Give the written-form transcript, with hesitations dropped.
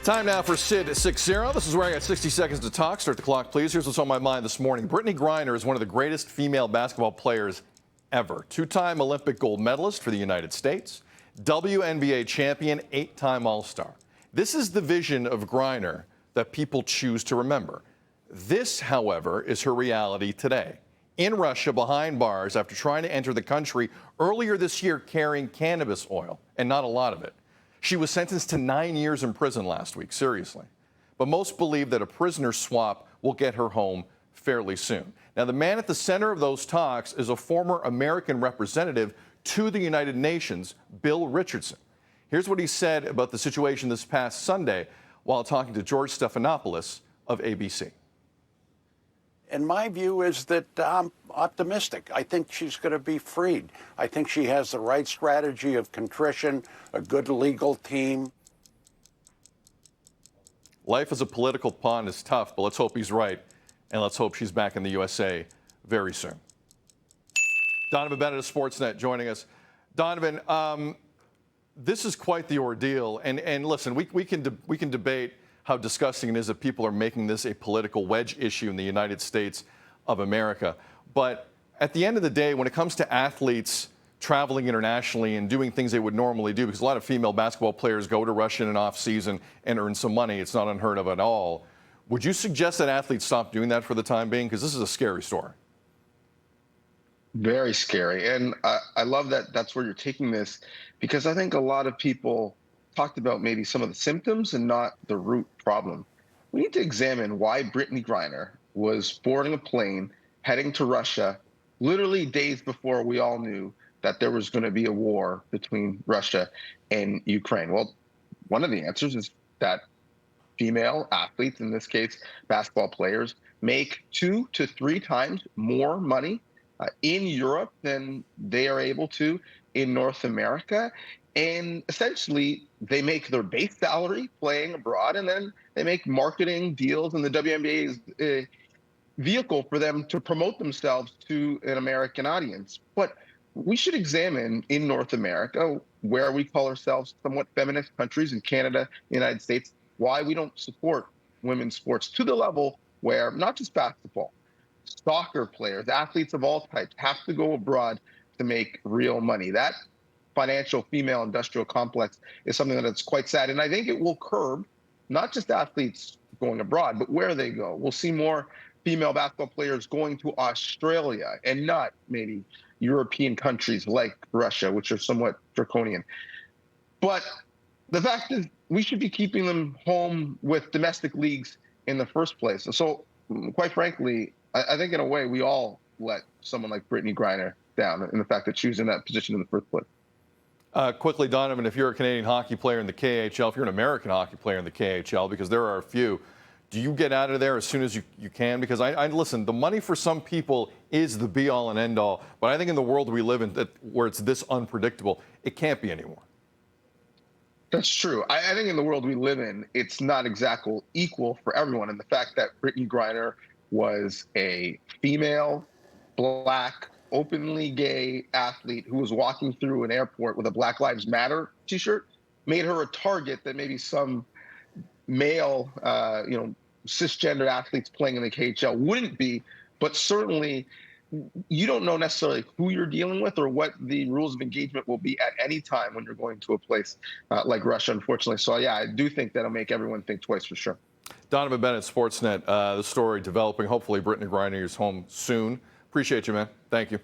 Time now for Sid 6-0. This is where I got 60 seconds to talk. Start the clock, please. Here's what's on my mind this morning. Brittney Griner is one of the greatest female basketball players ever. Two-time Olympic gold medalist for the United States, WNBA champion, 8-time All-Star. This is the vision of Griner that people choose to remember. This, however, is her reality today. In Russia, behind bars, after trying to enter the country earlier this year carrying cannabis oil, and not a lot of it. She was sentenced to 9 years in prison last week, seriously. But most believe that a prisoner swap will get her home fairly soon. Now, the man at the center of those talks is a former American representative to the United Nations, Bill Richardson. Here's what he said about the situation this past Sunday while talking to George Stephanopoulos of ABC. And my view is that I'm optimistic. I think she's going to be freed. I think she has the right strategy of contrition, a good legal team. Life as a political pawn is tough, but let's hope he's right, and let's hope she's back in the USA very soon. Donnovan Bennett of Sportsnet joining us. Donnovan, this is quite the ordeal, and listen, we can debate how disgusting it is that people are making this a political wedge issue in the United States of America. But at the end of the day, when it comes to athletes traveling internationally and doing things they would normally do, because a lot of female basketball players go to Russia in an off-season and earn some money, it's not unheard of at all. Would you suggest that athletes stop doing that for the time being? Because this is a scary story. Very scary. And I love that that's where you're taking this, because I think a lot of people talked about maybe some of the symptoms and not the root problem. We need to examine why Brittney Griner was boarding a plane heading to Russia literally days before we all knew that there was going to be a war between Russia and Ukraine. Well, one of the answers is that female athletes, in this case basketball players, make 2 to 3 times more money in Europe than they are able to in North America. And essentially, they make their base salary playing abroad, and then they make marketing deals, and the WNBA is a vehicle for them to promote themselves to an American audience. But we should examine in North America, where we call ourselves somewhat feminist countries, in Canada, the United States, why we don't support women's sports to the level where not just basketball, soccer players, athletes of all types have to go abroad to make real money. That financial female industrial complex is something that's quite sad. And I think it will curb not just athletes going abroad, but where they go. We'll see more female basketball players going to Australia and not maybe European countries like Russia, which are somewhat draconian. But the fact is, we should be keeping them home with domestic leagues in the first place. And so, quite frankly, I think in a way we all let someone like Brittney Griner down in the fact that she was in that position in the first place. Quickly, Donnovan, if you're a Canadian hockey player in the KHL, if you're an American hockey player in the KHL, because there are a few, do you get out of there as soon as you can? Because I listen, the money for some people is the be-all and end-all, but I think in the world we live in, where it's this unpredictable, it can't be anymore. That's true. I think in the world we live in, it's not exactly equal for everyone. And the fact that Brittney Griner was a female, black, openly gay athlete who was walking through an airport with a Black Lives Matter t-shirt made her a target that maybe some male, cisgender athletes playing in the KHL wouldn't be. But certainly, you don't know necessarily who you're dealing with or what the rules of engagement will be at any time when you're going to a place like Russia, unfortunately. So, yeah, I do think that'll make everyone think twice for sure. Donnovan Bennett, Sportsnet, the story developing. Hopefully, Brittney Griner is home soon. Appreciate you, man. Thank you.